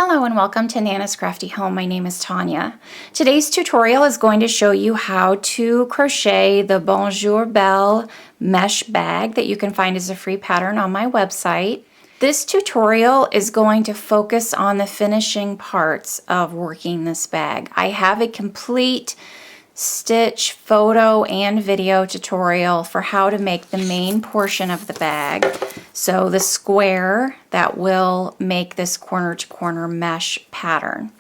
Hello and welcome to Nana's Crafty Home. My name is Tanya. Today's tutorial is going to show you how to crochet the Bonjour Belle mesh bag that you can find as a free pattern on my website. This tutorial is going to focus on the finishing parts of working this bag. I have a complete stitch photo and video tutorial for how to make the main portion of the bag. So the square that will make this corner to corner mesh pattern.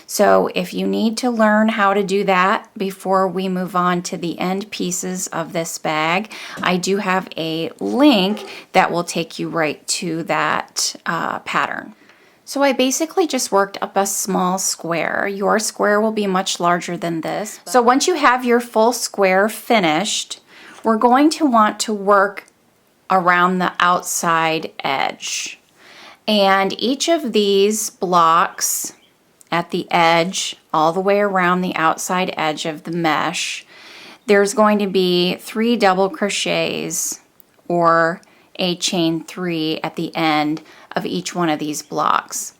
So if you need to learn how to do that before we move on to the end pieces of this bag, I do have a link that will take you right to that pattern. So I basically just worked up a small square. Your square will be much larger than this. So once you have your full square finished, we're going to want to work around the outside edge. And each of these blocks at the edge, all the way around the outside edge of the mesh, there's going to be 3 double crochets or a chain 3 at the end of each one of these blocks.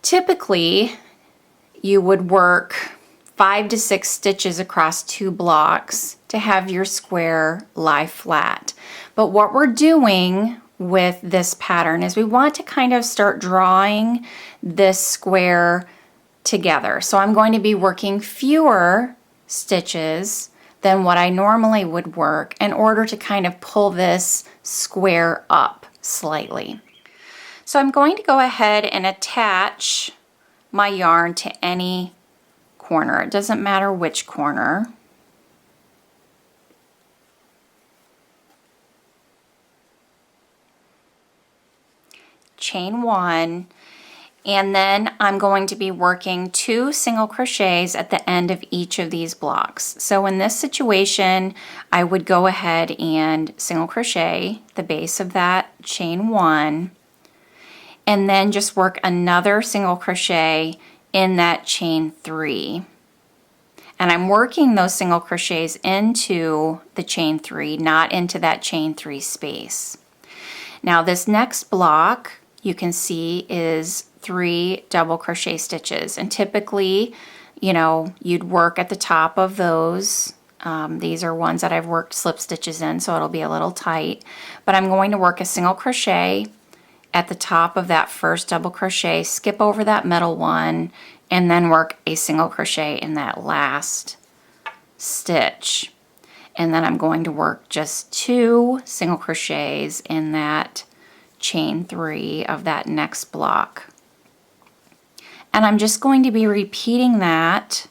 Typically, you would work 5 to 6 stitches across 2 blocks to have your square lie flat. But what we're doing with this pattern is we want to kind of start drawing this square together. So I'm going to be working fewer stitches than what I normally would work in order to kind of pull this square up slightly. So I'm going to go ahead and attach my yarn to any corner. It doesn't matter which corner. Chain 1, and then I'm going to be working 2 single crochets at the end of each of these blocks. So in this situation, I would go ahead and single crochet the base of that chain 1, and then just work another single crochet in that chain 3. And I'm working those single crochets into the chain 3, not into that chain 3 space. Now this next block you can see is 3 double crochet stitches, and typically, you know, you'd work at the top of those. These are ones that I've worked slip stitches in, so it'll be a little tight, but I'm going to work a single crochet at the top of that first double crochet, skip over that middle one, and then work a single crochet in that last stitch. And then I'm going to work just 2 single crochets in that chain 3 of that next block. And I'm just going to be repeating that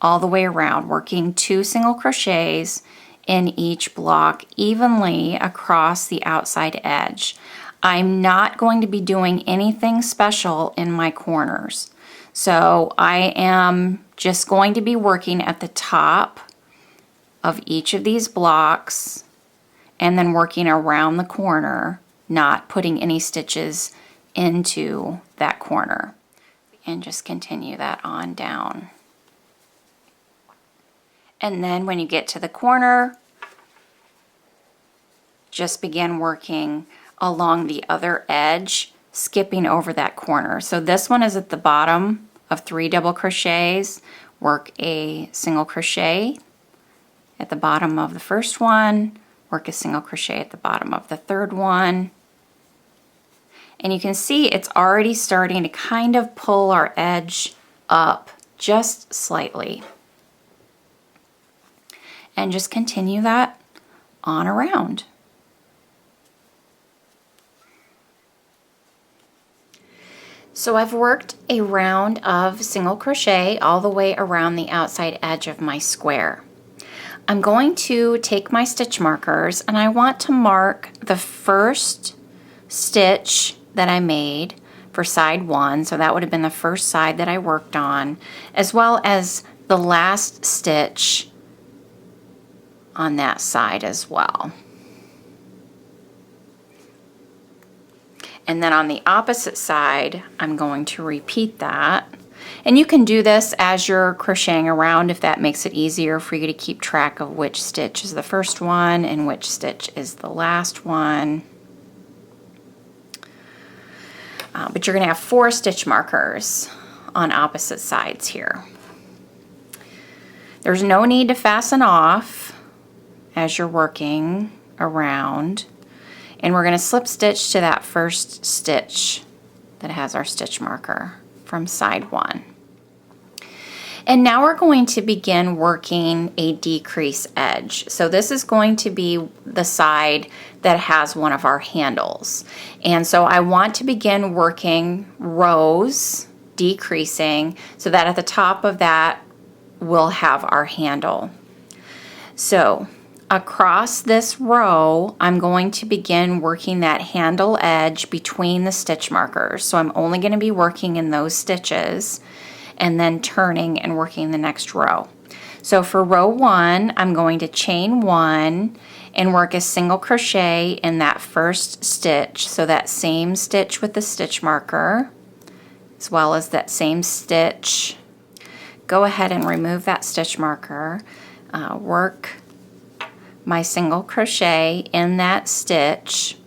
all the way around, working 2 single crochets in each block evenly across the outside edge. I'm not going to be doing anything special in my corners. So I am just going to be working at the top of each of these blocks and then working around the corner, not putting any stitches into that corner. And just continue that on down. And then when you get to the corner, just begin working along the other edge, skipping over that corner. So this one is at the bottom of 3 double crochets. Work a single crochet at the bottom of the first one, work a single crochet at the bottom of the third one. And you can see it's already starting to kind of pull our edge up just slightly. And just continue that on around. So I've worked a round of single crochet all the way around the outside edge of my square. I'm going to take my stitch markers and I want to mark the first stitch that I made for side 1, so that would have been the first side that I worked on, as well as the last stitch on that side as well. And then on the opposite side, I'm going to repeat that. And you can do this as you're crocheting around if that makes it easier for you to keep track of which stitch is the first one and which stitch is the last one. but you're going to have 4 stitch markers on opposite sides here. There's no need to fasten off as you're working around, and we're going to slip stitch to that first stitch that has our stitch marker from side 1. And now we're going to begin working a decrease edge. So this is going to be the side that has one of our handles. And so I want to begin working rows, decreasing, so that at the top of that we'll have our handle. So across this row, I'm going to begin working that handle edge between the stitch markers. So I'm only going to be working in those stitches and then turning and working the next row. So for row 1, I'm going to chain 1 and work a single crochet in that first stitch. So that same stitch with the stitch marker, as well as that same stitch. Go ahead and remove that stitch marker, work my single crochet in that stitch.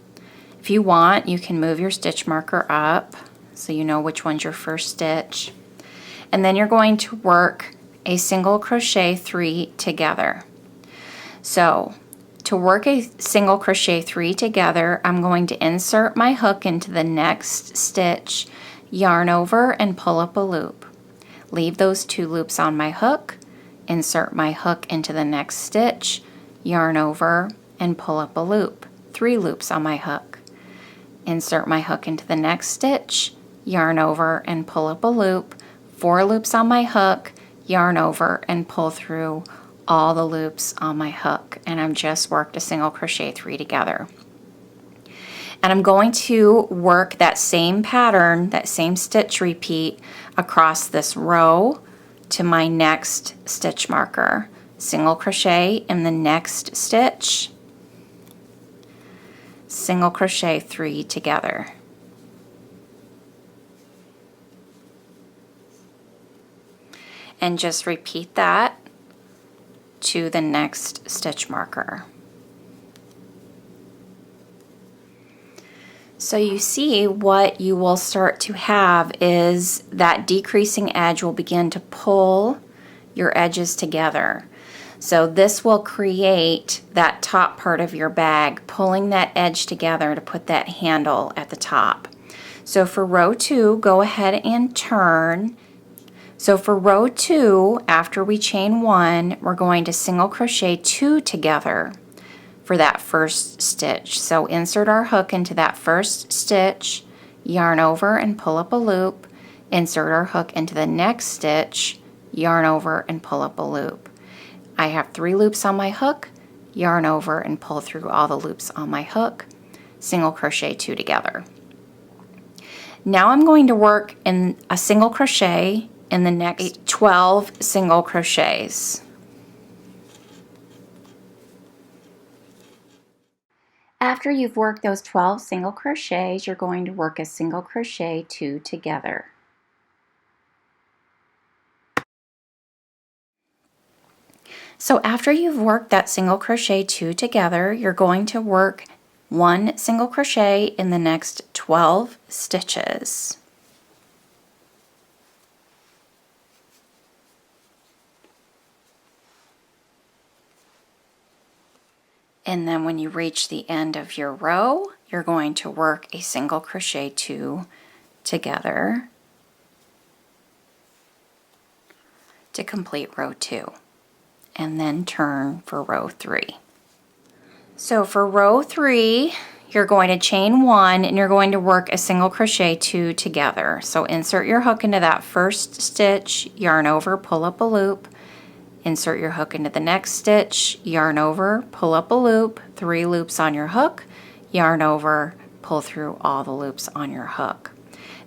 If you want, you can move your stitch marker up so you know which one's your first stitch. And then you're going to work a single crochet 3 together. So to work a single crochet 3 together, I'm going to insert my hook into the next stitch, yarn over and pull up a loop. Leave those 2 loops on my hook, insert my hook into the next stitch, yarn over and pull up a loop. 3 loops on my hook. Insert my hook into the next stitch, yarn over and pull up a loop. 4 loops on my hook, yarn over and pull through all the loops on my hook, and I've just worked a single crochet 3 together. And I'm going to work that same pattern, that same stitch repeat across this row to my next stitch marker. Single crochet in the next stitch, single crochet 3 together. And just repeat that to the next stitch marker. So you see what you will start to have is that decreasing edge will begin to pull your edges together. So this will create that top part of your bag, pulling that edge together to put that handle at the top. So for row 2, go ahead and turn. So for row 2, after we chain 1, we're going to single crochet 2 together for that first stitch. So insert our hook into that first stitch, yarn over and pull up a loop, insert our hook into the next stitch, yarn over and pull up a loop. I have 3 loops on my hook, yarn over and pull through all the loops on my hook, single crochet 2 together. Now I'm going to work in a single crochet in the next 12 single crochets. After you've worked those 12 single crochets, you're going to work a single crochet 2 together. So after you've worked that single crochet 2 together, you're going to work 1 single crochet in the next 12 stitches. And then when you reach the end of your row, you're going to work a single crochet 2 together to complete row 2, and then turn for row 3. So for row 3, you're going to chain 1 and you're going to work a single crochet 2 together. So insert your hook into that first stitch, yarn over, pull up a loop, insert your hook into the next stitch, yarn over, pull up a loop, 3 loops on your hook, yarn over, pull through all the loops on your hook.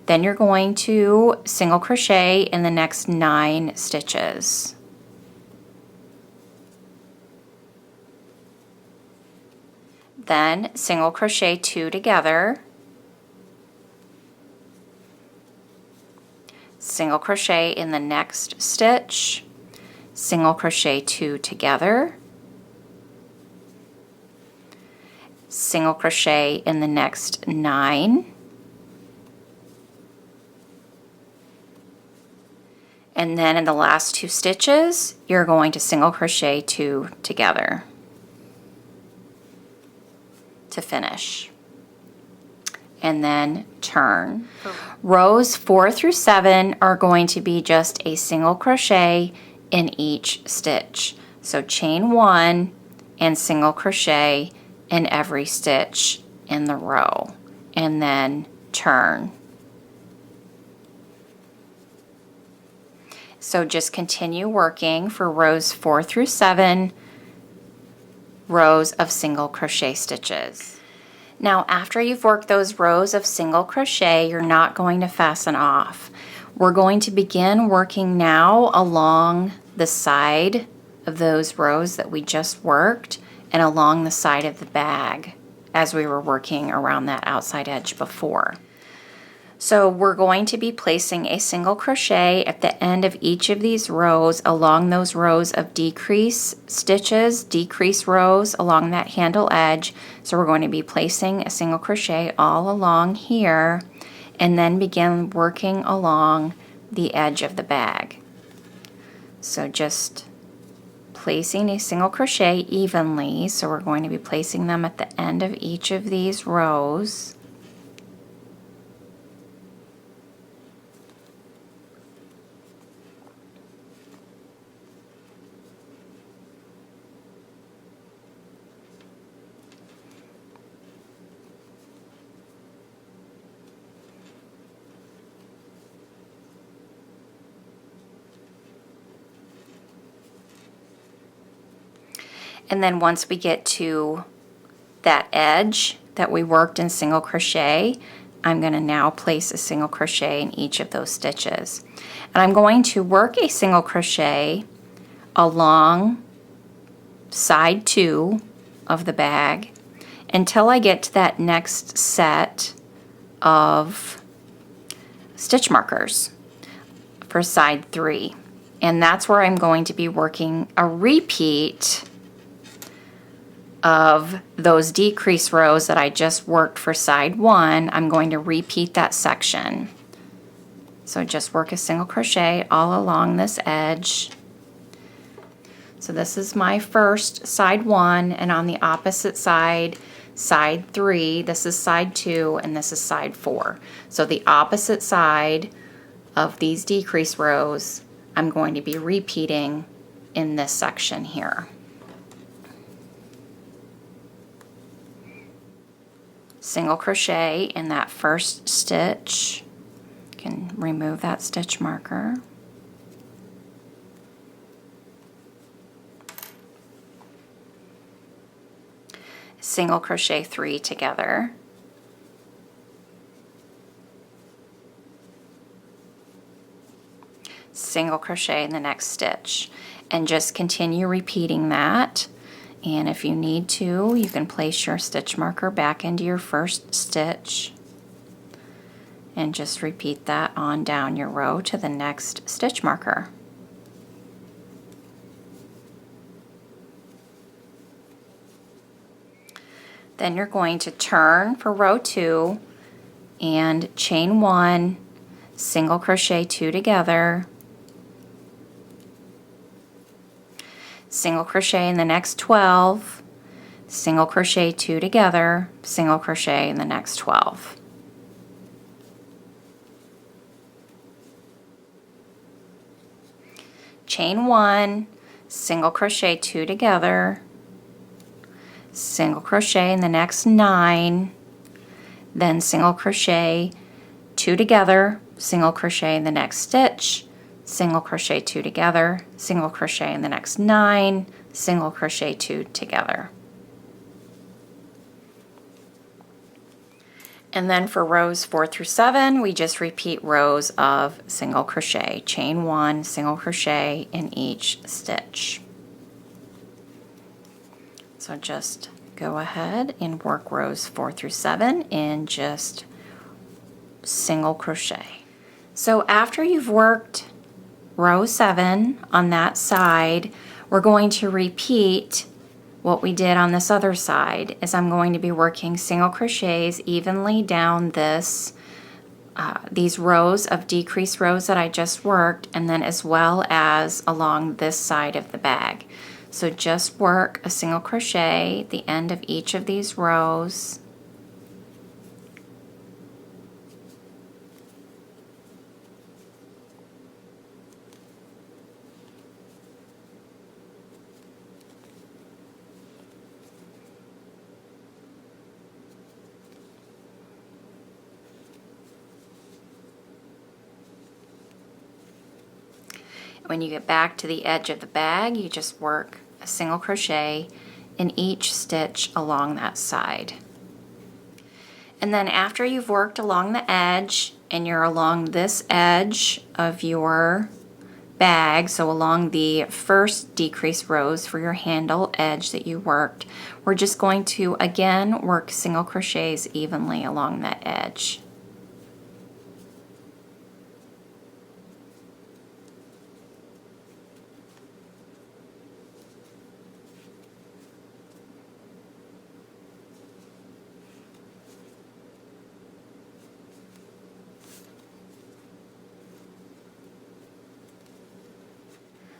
Then you're going to single crochet in the next 9 stitches. Then single crochet 2 together, single crochet in the next stitch, single crochet 2 together, single crochet in the next 9, And then in the last 2 stitches, you're going to single crochet 2 together to finish. And then turn. Rows 4 through 7 are going to be just a single crochet in each stitch. So chain 1 and single crochet in every stitch in the row, and then turn. So just continue working for rows 4 through 7 rows of single crochet stitches. Now after you've worked those rows of single crochet, you're not going to fasten off. We're going to begin working now along the side of those rows that we just worked and along the side of the bag as we were working around that outside edge before. So we're going to be placing a single crochet at the end of each of these rows along those rows of decrease stitches, decrease rows along that handle edge. So we're going to be placing a single crochet all along here and then begin working along the edge of the bag. So just placing a single crochet evenly. So we're going to be placing them at the end of each of these rows. And then once we get to that edge that we worked in single crochet, I'm going to now place a single crochet in each of those stitches. And I'm going to work a single crochet along side 2 of the bag until I get to that next set of stitch markers for side 3. And that's where I'm going to be working a repeat of those decrease rows that I just worked for side 1. I'm going to repeat that section. So just work a single crochet all along this edge. So this is my first side 1, and on the opposite side, side 3, this is side 2, and this is side 4. So the opposite side of these decrease rows, I'm going to be repeating in this section here. Single crochet in that first stitch. You can remove that stitch marker. Single crochet 3 together. Single crochet in the next stitch, and just continue repeating that. And if you need to, you can place your stitch marker back into your first stitch and just repeat that on down your row to the next stitch marker. Then you're going to turn for row 2 and chain 1, single crochet 2 together, single crochet in the next 12, single crochet 2 together, single crochet in the next 12. Chain 1, single crochet 2 together, single crochet in the next 9, then single crochet 2 together, single crochet in the next stitch, single crochet 2 together, single crochet in the next 9, single crochet 2 together. And then for rows 4 through 7, we just repeat rows of single crochet, chain 1, single crochet in each stitch. So just go ahead and work rows 4 through 7 in just single crochet. So after you've worked row 7 on that side, we're going to repeat what we did on this other side. Is I'm going to be working single crochets evenly down this these rows of decreased rows that I just worked, and then as well as along this side of the bag. So just work a single crochet at the end of each of these rows. When you get back to the edge of the bag, you just work a single crochet in each stitch along that side. And then after you've worked along the edge and you're along this edge of your bag, so along the first decreased rows for your handle edge that you worked, we're just going to again work single crochets evenly along that edge.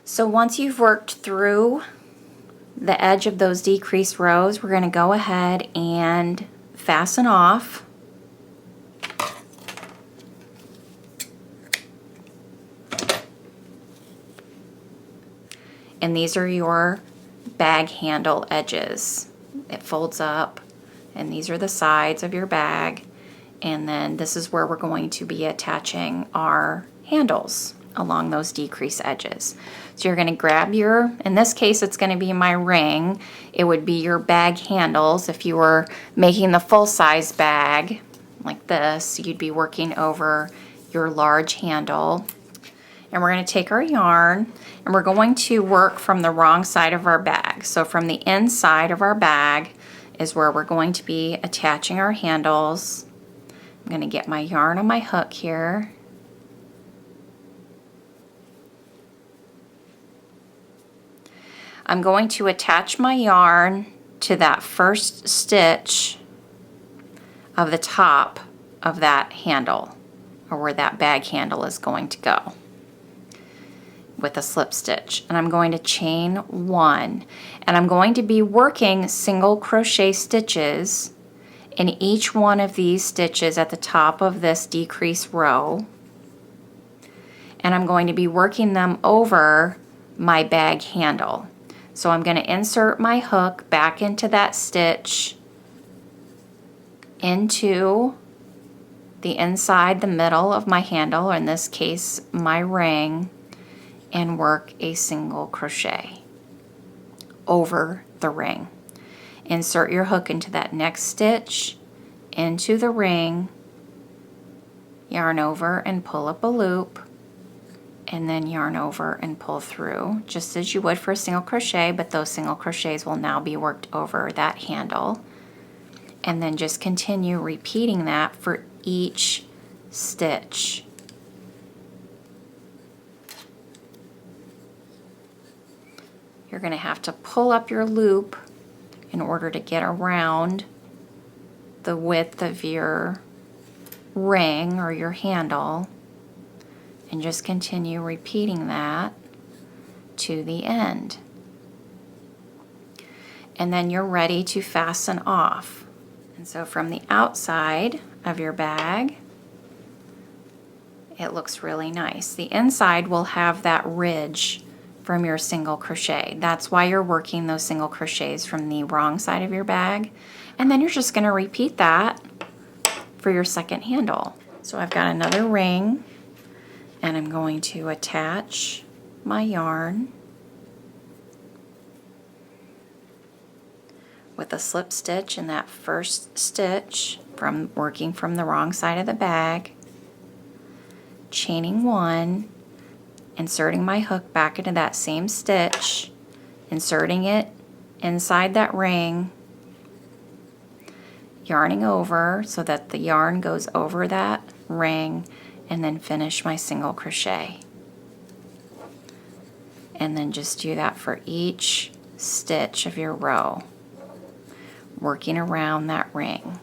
So once you've worked through the edge of those decreased rows, we're going to go ahead and fasten off. And these are your bag handle edges. It folds up, and these are the sides of your bag. And then this is where we're going to be attaching our handles along those decreased edges. So you're going to grab your, in this case it's going to be my ring, it would be your bag handles. If you were making the full-size bag like this, you'd be working over your large handle. And we're going to take our yarn and we're going to work from the wrong side of our bag. So from the inside of our bag is where we're going to be attaching our handles. I'm going to get my yarn on my hook here. I'm going to attach my yarn to that first stitch of the top of that handle, or where that bag handle is going to go, with a slip stitch. And I'm going to chain one, and I'm going to be working single crochet stitches in each one of these stitches at the top of this decreased row, and I'm going to be working them over my bag handle. So I'm going to insert my hook back into that stitch, into the inside, the middle of my handle, or in this case my ring, and work a single crochet over the ring. Insert your hook into that next stitch, into the ring, yarn over and pull up a loop, and then yarn over and pull through, just as you would for a single crochet, but those single crochets will now be worked over that handle. And then just continue repeating that for each stitch. You're going to have to pull up your loop in order to get around the width of your ring or your handle, and just continue repeating that to the end. And then you're ready to fasten off. And so from the outside of your bag, it looks really nice. The inside will have that ridge from your single crochet. That's why you're working those single crochets from the wrong side of your bag. And then you're just going to repeat that for your second handle. So I've got another ring, and I'm going to attach my yarn with a slip stitch in that first stitch from working from the wrong side of the bag, chaining one, inserting my hook back into that same stitch, inserting it inside that ring, yarning over so that the yarn goes over that ring, and then finish my single crochet. And then just do that for each stitch of your row, working around that ring.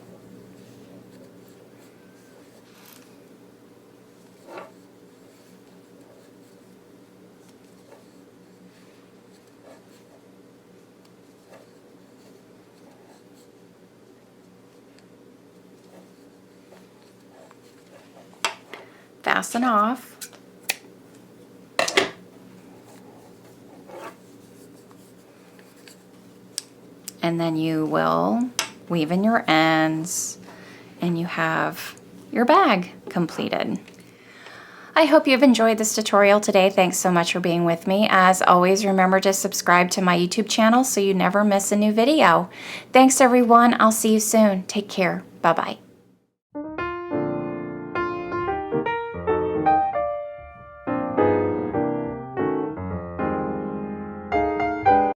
fasten off. And then you will weave in your ends and you have your bag completed. I hope you've enjoyed this tutorial today. Thanks so much for being with me. As always, remember to subscribe to my YouTube channel so you never miss a new video. Thanks everyone. I'll see you soon. Take care. Bye-bye.